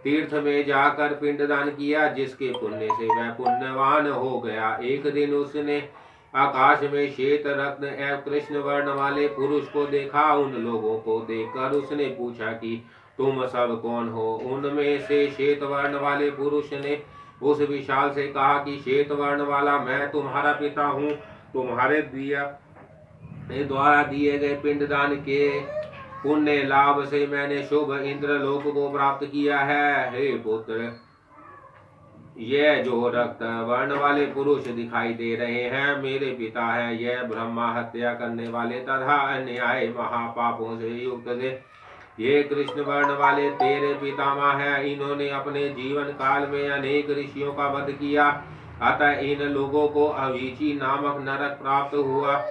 तीर्थ में जाकर पिंडदान किया, जिसके पुण्य से वह पुण्यवान हो गया। एक दिन उसने आकाश में श्वेत रत्न एवं कृष्ण वर्ण वाले पुरुष को देखा। उन लोगों को देखकर उसने पूछा कि तुम सब कौन हो। उनमें से श्वेत वर्ण वाले पुरुष ने उस विशाल से कहा कि श्वेत वर्ण वाला, मैं तुम्हारा पिता हूँ। तुम्हारे द्वारा दिए गए पिंडदान के पुण्य लाभ से मैंने शुभ इंद्रलोक को प्राप्त किया है। हे पुत्र, ये जो रक्त वर्ण वाले पुरुष दिखाई दे रहे हैं मेरे पिता है। यह ब्रह्मा हत्या करने वाले तथा अन्याय महापापों से युक्त थे। ये कृष्ण वर्ण वाले तेरे पितामह हैं। इन्होंने अपने जीवन काल में अनेक ऋषियों का वध किया, अतः इन लोगों को अवीची नामक नरक प्राप्त हुआ।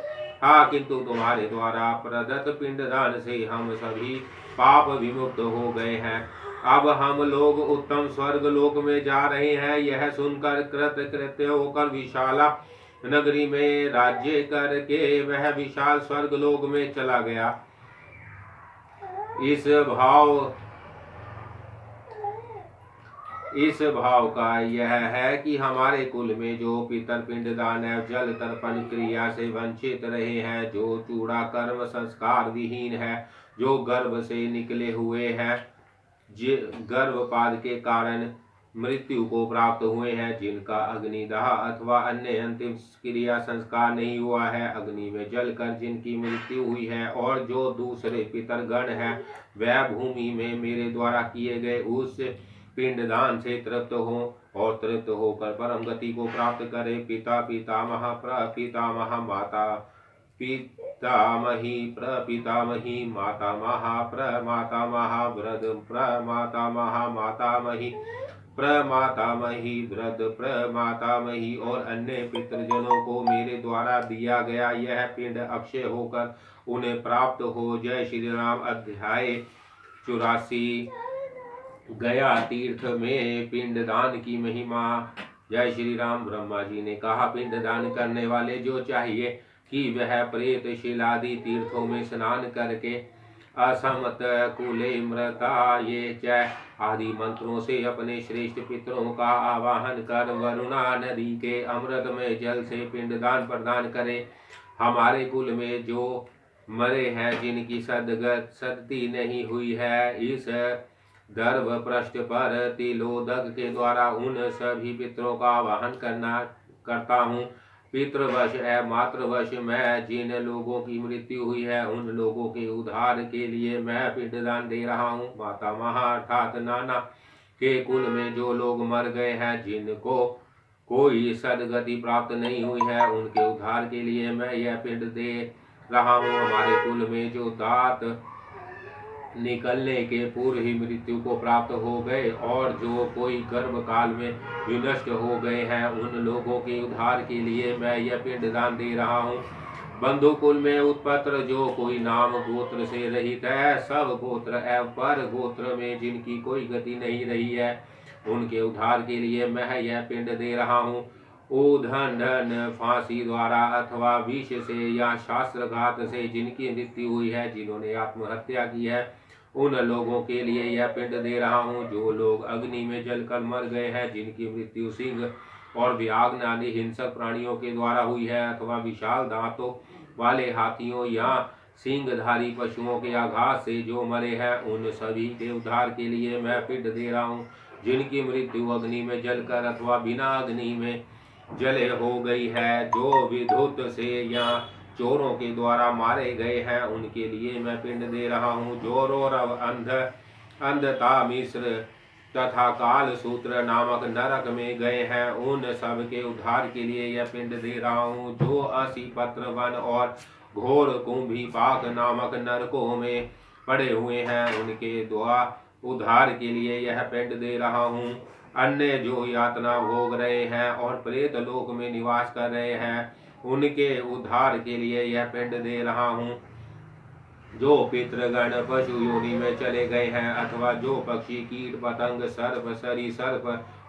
हाँ, किंतु तुम्हारे द्वारा प्रदत्त पिंडदान से हम सभी पाप विमुक्त हो गए हैं। अब हम लोग उत्तम स्वर्ग लोक में जा रहे हैं। यह सुनकर कृतकृत्य होकर विशाला नगरी में राज्य करके वह विशाल स्वर्ग लोक में चला गया। इस भाव का यह है कि हमारे कुल में जो पितर पिंडदान एवं जल तर्पण क्रिया से वंचित रहे हैं, जो चूड़ा कर्म संस्कार विहीन है, जो गर्भ से निकले हुए हैं, गर्भपात के कारण मृत्यु को प्राप्त हुए हैं, जिनका अग्निदाह अथवा अन्य अंतिम क्रिया संस्कार नहीं हुआ है, अग्नि में जलकर जिनकी मृत्यु हुई है, और जो दूसरे पितरगण हैं, वह भूमि में मेरे द्वारा किए गए उस पिंडदान से तृप्त हो और तृप्त होकर परम गति को प्राप्त करे। पिता पितामह प्रपितामह माता पितामही प्रपितामही मातामह प्रमातामह वृद्ध प्रमातामह मातामही प्रमातामही वृद्ध प्रमातामही और अन्य पितृजनों को मेरे द्वारा दिया गया यह पिंड अक्षय होकर उन्हें प्राप्त हो। जय श्री राम। अध्याय 84 गया तीर्थ में पिंडदान की महिमा। जय श्री राम। ब्रह्मा जी ने कहा, पिंडदान करने वाले जो चाहिए कि वह प्रेत शिलादि तीर्थों में स्नान करके असमत कुले मृता ये च आदि मंत्रों से अपने श्रेष्ठ पितरों का आवाहन कर वरुणा नदी के अमृतमय जल से पिंडदान प्रदान करे। हमारे कुल में जो मरे हैं, जिनकी सदगति नहीं हुई है, इस गर्भ पृष्ठ पर तिलोदक के द्वारा उन सभी पितरों का आवाहन करता हूँ। पितृवश एवं मातृवश मैं जिन लोगों की मृत्यु हुई है, उन लोगों के उद्धार के लिए मैं पिंडदान दे रहा हूँ। माता महा अर्थात नाना के कुल में जो लोग मर गए हैं, जिनको कोई सदगति प्राप्त नहीं हुई है, उनके उद्धार के लिए मैं यह पिंड दे रहा हूँ। हमारे कुल में जो दांत निकलने के पूर्व ही मृत्यु को प्राप्त हो गए और जो कोई गर्भ काल में विनष्ट हो गए हैं, उन लोगों के उद्धार के लिए मैं यह पिंडदान दे रहा हूँ। बंधु कुल में उत्पत्र जो कोई नाम गोत्र से रहित है, सब गोत्र एवं पर गोत्र में जिनकी कोई गति नहीं रही है, उनके उद्धार के लिए मैं यह पिंड दे रहा हूँ। उद्दंडन फांसी द्वारा अथवा विष से या शास्त्रघात से जिनकी मृत्यु हुई है, जिन्होंने आत्महत्या की है, उन लोगों के लिए यह पिंड दे रहा हूँ। जो लोग अग्नि में जलकर मर गए हैं, जिनकी मृत्यु सिंह और व्याघ्र आदि हिंसक प्राणियों के द्वारा हुई है, अथवा विशाल दांतों वाले हाथियों या सिंहधारी पशुओं के आघात से जो मरे हैं, उन सभी के उद्धार के लिए मैं पिंड दे रहा हूँ। जिनकी मृत्यु अग्नि में जलकर अथवा बिना अग्नि में जले हो गई है, जो विद्युत से या चोरों के द्वारा मारे गए हैं, उनके लिए मैं पिंड दे रहा हूँ। जोरोरव अंधता मिश्र तथा काल सूत्र नामक नरक में गए हैं, उन सब के उद्धार के लिए यह पिंड दे रहा हूँ। जो असी पत्र वन और घोर कुंभी पाक नामक नरकों में पड़े हुए हैं, उनके द्वारा उद्धार के लिए यह पिंड दे रहा हूँ। अन्य जो यातना भोग रहे हैं और प्रेत लोक में निवास कर रहे हैं, उनके उद्धार के लिए यह पिंड दे रहा हूँ। जो पितृगण पशु योनि में चले गए हैं, अथवा जो पक्षी कीट पतंग सर्प सरीसर्प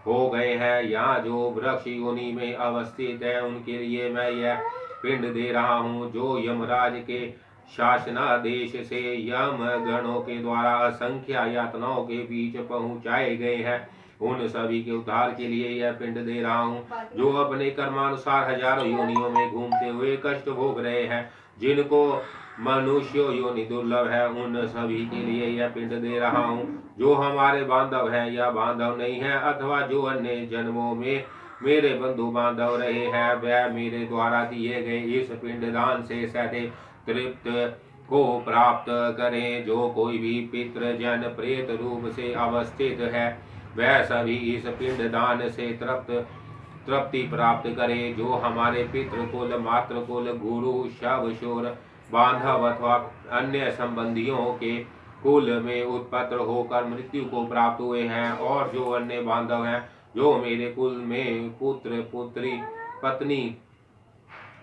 हो गए हैं, या जो वृक्ष योनि में अवस्थित है, उनके लिए मैं यह पिंड दे रहा हूँ। जो यमराज के शासनादेश से यम गणों के द्वारा असंख्य यातनाओं के बीच पहुंचाए गए हैं, उन सभी के उद्धार के लिए यह पिंड दे रहा हूँ। जो अपने कर्मानुसार हजारों योनियों में घूमते हुए कष्ट भोग रहे हैं, जिनको मनुष्य योनि दुर्लभ है, उन सभी के लिए यह पिंड दे रहा हूँ। जो हमारे बांधव है या बांधव नहीं है, अथवा जो अन्य जन्मों में मेरे बंधु बांधव रहे हैं, वह मेरे द्वारा दिए गए इस पिंडदान से सदैव तृप्त को प्राप्त करें। जो कोई भी पितृजन प्रेत रूप से अवस्थित है, वह सभी इस पिंडदान से तृप्ति प्राप्त करे। जो हमारे पितृकुल मातृकुल गुरु शव शोर बांधव अथवा अन्य संबंधियों के कुल में उत्पन्न होकर मृत्यु को प्राप्त हुए हैं, और जो अन्य बांधव हैं, जो मेरे कुल में पुत्र पुत्री पत्नी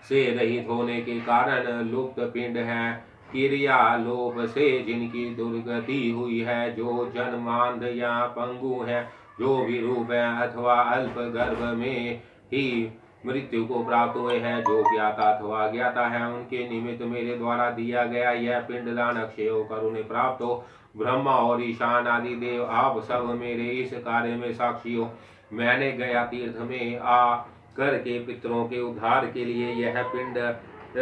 से रहित होने के कारण लुप्त पिंड हैं, क्रिया लोभ से जिनकी दुर्गति हुई है, जो जन्मांध या पंगु है, जो विरूप है अथवा अल्प गर्भ में ही मृत्यु को प्राप्त हुए हैं, जो ज्ञाता अथवा ज्ञाता है, उनके निमित्त मेरे द्वारा दिया गया यह पिंडदान अक्षय होकर उन्हें प्राप्त हो। ब्रह्मा और ईशान आदि देव, आप सब मेरे इस कार्य में साक्षी हो। मैंने गया तीर्थ में आ करके पितरों के उद्धार के लिए यह पिंड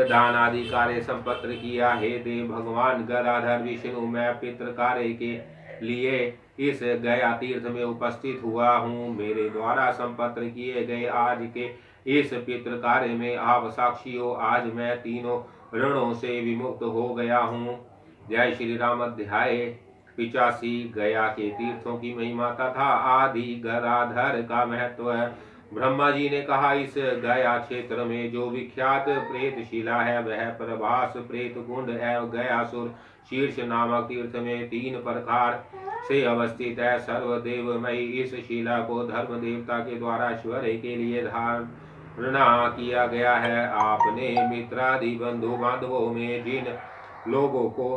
दान आदि कार्य संपत्र किया। हे देव भगवान गदाधर विष्णु, मैं पितृ कार्य के लिए इस गया तीर्थ में उपस्थित हुआ हूँ। मेरे द्वारा संपत्र किए गए आज के इस पितृ कार्य में आप साक्षी हो। आज मैं तीनों ऋणों से विमुक्त हो गया हूँ। जय श्री राम। अध्याय 85। गया के तीर्थों की महिमा तथा आदि गदाधर का महत्व। ब्रह्मा जी ने कहा, इस गया क्षेत्र में जो विख्यात प्रेत शिला है, वह प्रभास प्रेत कुंड एवं गयासुर शीर्ष नामक तीर्थ में 3 प्रकार से अवस्थित है। सर्वदेवमयी इस शिला को धर्म देवता के द्वारा ऐश्वर्य के लिए धारणा किया गया है। आपने मित्रादि बंधु बांधवों में जिन लोगों को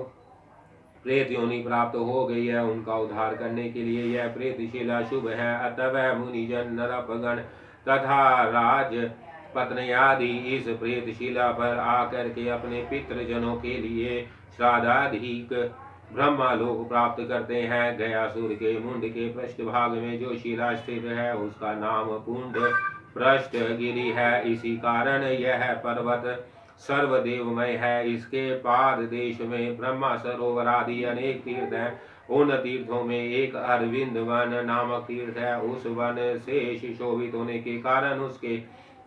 प्रेत योनि प्राप्त हो गई है, उनका उद्धार करने के लिए यह प्रेत शिला शुभ है। अतः मुनिजन नरपगण तथा राज पत्नी आदि इस प्रेत शिला पर आकर के अपने पितृजनों के लिए श्राद्धाधिक ब्रह्मलोक प्राप्त करते हैं। गयासुर के मुंड के पृष्ठभाग में जो शिला स्थित है उसका नाम पुंड पृष्ठ गिरी है। इसी कारण यह पर्वत सर्वदेवमय है। इसके पाद देश में ब्रह्मा सरोवर आदि अनेक तीर्थ हैं। उन तीर्थों में एक अरविंद वन नामक तीर्थ है। उस वन से सुशोभित होने के कारण उसके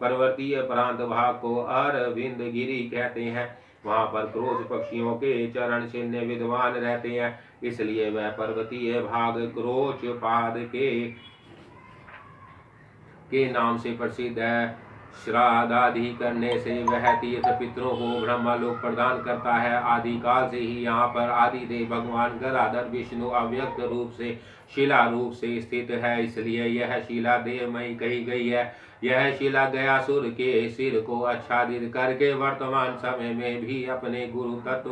पर्वतीय प्रांत भाग को अरविंद गिरी कहते हैं। वहां पर क्रोच पक्षियों के चरण चिन्ह विद्वान रहते हैं, इसलिए वह पर्वतीय भाग क्रोच पाद के नाम से प्रसिद्ध है। श्राद्ध आदि करने से वह तीर्थ पितरों को ब्रह्मलोक प्रदान करता है। आदिकाल से ही यहाँ पर आदिदेव भगवान गदाधर विष्णु अव्यक्त रूप से शिला रूप से स्थित है, इसलिए यह शिला देवमयी कही गई है। यह शिला गयासुर के सिर को आच्छादित करके वर्तमान समय में भी अपने गुरु तत्व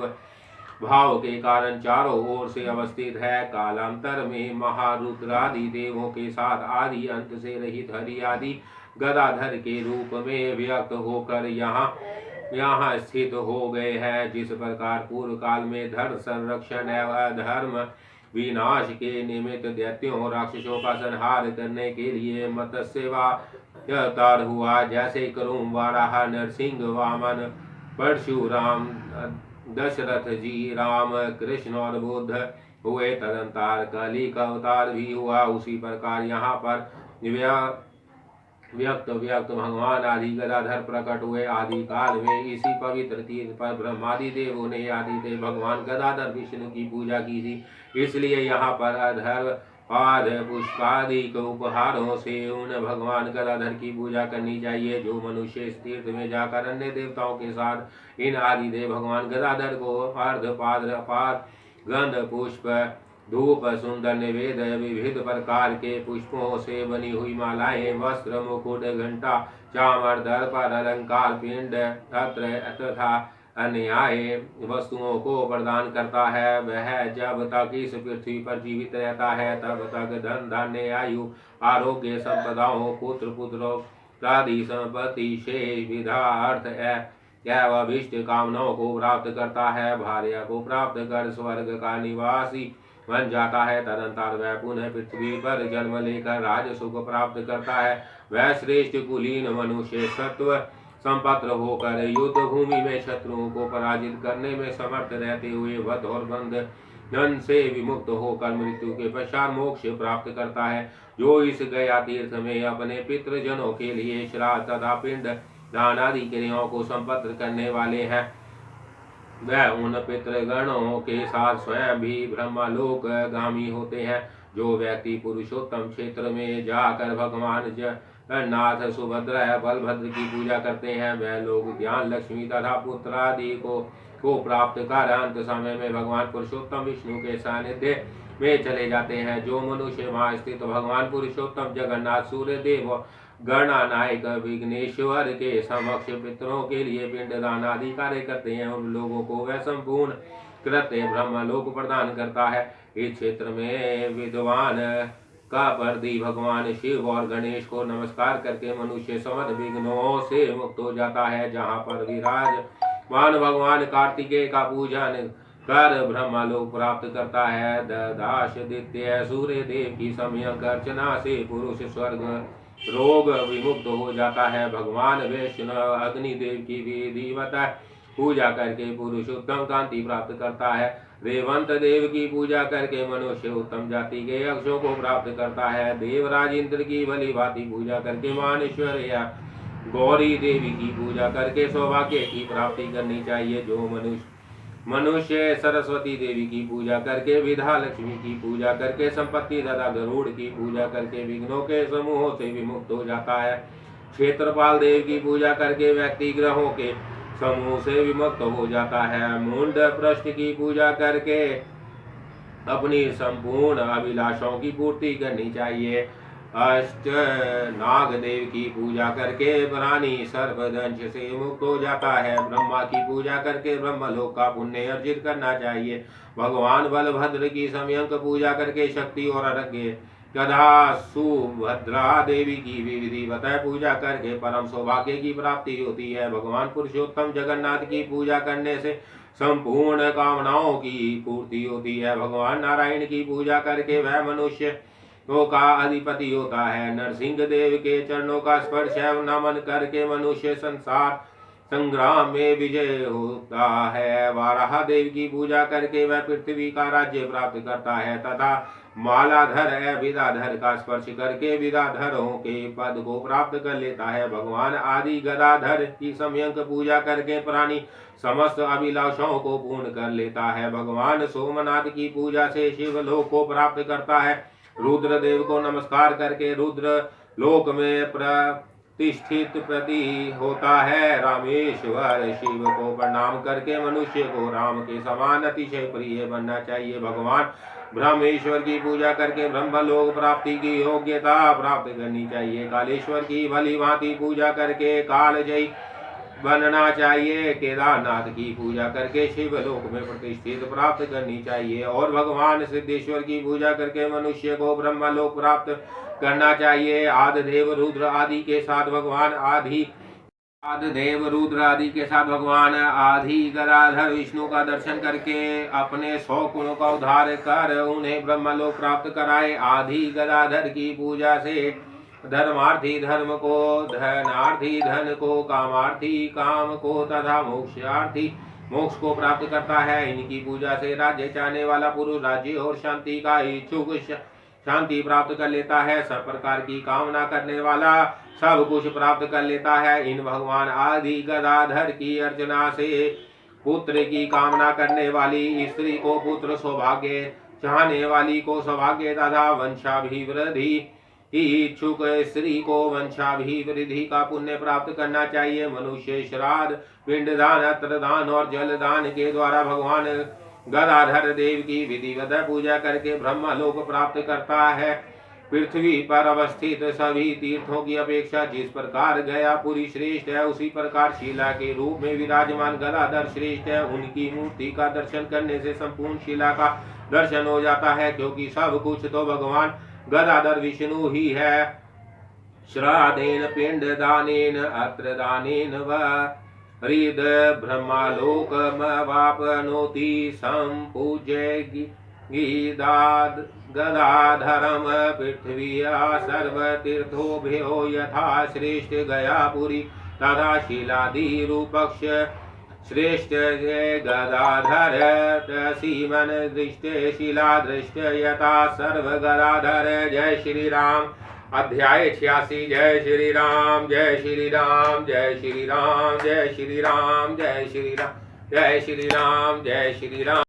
भाव के कारण चारों ओर से अवस्थित है। कालांतर में महारुद्रादि देवों के साथ आदि अंत से रहित हरि आदि गदाधर के रूप में व्यक्त होकर यहाँ स्थित हो गए हैं। जिस प्रकार पूर्व काल में धर्म संरक्षण एवं धर्म विनाश के निमित्त दैत्यों राक्षसों का संहार करने के लिए मत्स्यवतार हुआ, जैसे करूम वाराह नरसिंह वामन परशुराम दशरथ जी राम कृष्ण और बुद्ध हुए, तदंतर कली का अवतार भी हुआ। उसी प्रकार यहाँ पर व्यक्त भगवान आदि गदाधर प्रकट हुए। आदि काल में इसी पवित्र तीर्थ पर ब्रह्मादि देवों ने आदिदेव भगवान गदाधर विष्णु की पूजा की थी, इसलिए यहाँ पर अधर्व पाद पुष्पादिक उपहारों से उन भगवान गदाधर की पूजा करनी चाहिए। जो मनुष्य इस तीर्थ में जाकर अन्य देवताओं के साथ इन आदिदेव भगवान गदाधर को अर्ध पाद गंध पुष्प धूप सुंदर निवेद्य विविध प्रकार के पुष्पों से बनी हुई मालाएं वस्त्र मुकुट घंटा चामर दर्पण अलंकार पिंड छत्र तथा अन्याय वस्तुओं को प्रदान करता है, वह जब तक इस पृथ्वी पर जीवित रहता है तब तक धन धान्य आयु आरोग्य संपदाओं पुत्र आदि संपत्ति शेष विधा अर्थ एवं अभिष्ट कामनाओं को प्राप्त करता है। भार्या को प्राप्त कर स्वर्ग का निवासी बन जाता है। तदंतर वह पुनः पृथ्वी पर जन्म लेकर राज सुख प्राप्त करता है। वह श्रेष्ठ कुलीन मनुष्य सत्व संपन्न होकर युद्ध भूमि में शत्रुओं को पराजित करने में समर्थ रहते हुए वध और बंधन से विमुक्त होकर मृत्यु के पश्चात मोक्ष प्राप्त करता है। जो इस गया तीर्थ में अपने पितृजनों के लिए श्राद्ध तथा पिंड दान आदि क्रियाओं को संपन्न करने वाले हैं, वह उन पितृगणों के साथ स्वयं भी ब्रह्मलोक गामी होते हैं। जो व्यक्ति पुरुषोत्तम क्षेत्र में जाकर भगवान जगन्नाथ सुभद्रा बलभद्र की पूजा करते हैं, वह लोग ज्ञान लक्ष्मी तथा पुत्र आदि को प्राप्त कर अंत समय में भगवान पुरुषोत्तम विष्णु के सानिध्य में चले जाते हैं। जो मनुष्य वहाँ स्थित भगवान पुरुषोत्तम जगन्नाथ सूर्य देव गणनायक विघ्नेश्वर के समक्ष पितरों के लिए पिंडदान आदि कार्य करते हैं, उन लोगों को वह संपूर्ण कृत्य ब्रह्मलोक प्रदान करता है। इस क्षेत्र में विद्वान का परदी भगवान शिव और गणेश को नमस्कार करके मनुष्य समस्त विघ्नों से मुक्त हो जाता है। जहाँ पर विराजमान भगवान कार्तिकेय का पूजन कर ब्रह्मलोक प्राप्त करता है। दास दित्य सूर्य देव की सम्यक अर्चना से पुरुष स्वर्ग रोग विमुक्त हो जाता है। भगवान वैष्णव अग्निदेव की विधिवत पूजा करके पुरुष उत्तम कांति प्राप्त करता है। रेवंत देव की पूजा करके मनुष्य उत्तम जाति के अक्षों को प्राप्त करता है। देवराज इंद्र की भली भांति पूजा करके मानेश्वर या गौरी देवी की पूजा करके सौभाग्य की प्राप्ति करनी चाहिए। जो मनुष्य सरस्वती देवी की पूजा करके विद्या लक्ष्मी की पूजा करके संपत्ति तथा गरुड़ की पूजा करके विघ्नों के समूहों से विमुक्त हो जाता है। क्षेत्रपाल देव की पूजा करके व्यक्ति ग्रहों के समूह से विमुक्त हो जाता है। मुंड पृष्ठ की पूजा करके अपनी संपूर्ण अभिलाषाओं की पूर्ति करनी चाहिए। अष्ट नाग देव की पूजा करके प्राणी सर्वदंश से मुक्त हो जाता है। ब्रह्मा की पूजा करके ब्रह्मलोक का पुण्य अर्जित करना चाहिए। भगवान बलभद्र की सम्यक पूजा करके शक्ति और आरोग्य तथा सुभद्रा देवी की भी विधिवत पूजा करके परम सौभाग्य की प्राप्ति होती है। भगवान पुरुषोत्तम जगन्नाथ की पूजा करने से संपूर्ण कामनाओं की पूर्ति होती है। भगवान नारायण की पूजा करके वह मनुष्य का अधिपति होता है। नरसिंह देव के चरणों का स्पर्श एवं नमन करके मनुष्य संसार संग्राम में विजय होता है। वाराह देव की पूजा करके वह पृथ्वी का राज्य प्राप्त करता है तथा मालाधर है विदाधर का स्पर्श करके विदाधरों के पद को प्राप्त कर लेता है। भगवान आदि गदाधर की सम्यक पूजा करके प्राणी समस्त अभिलाषाओं को पूर्ण कर लेता है। भगवान सोमनाथ की पूजा से शिवलोक को प्राप्त करता है। रुद्र देव को नमस्कार करके रुद्र लोक में प्रतिष्ठित प्रति होता है। रामेश्वर शिव को प्रणाम करके मनुष्य को राम के समान अतिशय प्रिय बनना चाहिए। भगवान ब्रह्मेश्वर की पूजा करके ब्रह्मलोक प्राप्ति की योग्यता प्राप्त करनी चाहिए। कालेश्वर की भली भांति पूजा करके कालजयी बनना चाहिए। केदारनाथ की पूजा करके शिवलोक में प्रतिष्ठित प्राप्त करनी चाहिए और भगवान सिद्धेश्वर की पूजा करके मनुष्य को ब्रह्मलोक प्राप्त करना चाहिए। आदिदेव रुद्र आदि के साथ भगवान आदि गदाधर विष्णु का दर्शन करके अपने 100 गुणों का उद्धार कर उन्हें ब्रह्मलोक प्राप्त कराए। आदि गदाधर की पूजा से धर्मार्थी धर्म को, धनार्थी धन को, कामार्थी काम को तथा मोक्षार्थी मोक्ष को प्राप्त करता है। इनकी पूजा से राज्य चाहने वाला पुरुष राज्य और शांति का इच्छुक शांति प्राप्त कर लेता है। सब प्रकार की कामना करने वाला सब कुछ प्राप्त कर लेता है। इन भगवान आदि गदाधर की अर्चना से पुत्र की कामना करने वाली स्त्री को पुत्र, सौभाग्य चाहने वाली को सौभाग्य तथा वंशाभिवृद्धि की इच्छुक स्त्री को वंशाभिवृद्धि का पुण्य प्राप्त करना चाहिए। मनुष्य श्राद्ध, पिंडदान, अत्रदान और जलदान के द्वारा भगवान गदाधर देव की विधिवत पूजा करके ब्रह्मलोक प्राप्त करता है। पृथ्वी पर अवस्थित सभी तीर्थों की अपेक्षा जिस प्रकार गयापुरी श्रेष्ठ है उसी प्रकार शिला के रूप में विराजमान गदाधर श्रेष्ठ है। उनकी मूर्ति का दर्शन करने से संपूर्ण शिला का दर्शन हो जाता है, क्योंकि सब कुछ तो भगवान गदाधर विष्णु ही है। श्राद्धेन पिंडदानेन अत्रदानेन व हृद ब्रह्मलोकमवाप्नोति संपूज्य गदाधरम पृथ्व्या सर्वतीर्थोभ्यो यथा श्रेष्ठ गयापुरी तथा शिलादिरूपक्ष श्रेष्ठ गदाधर सीमन दृष्ट शिला दृष्ट यथा सर्व गदाधर। जय श्री राम। अध्याय 86। जय श्री राम, जय श्री राम, जय श्री राम, जय श्री राम, जय श्री राम, जय श्री राम, जय श्री राम।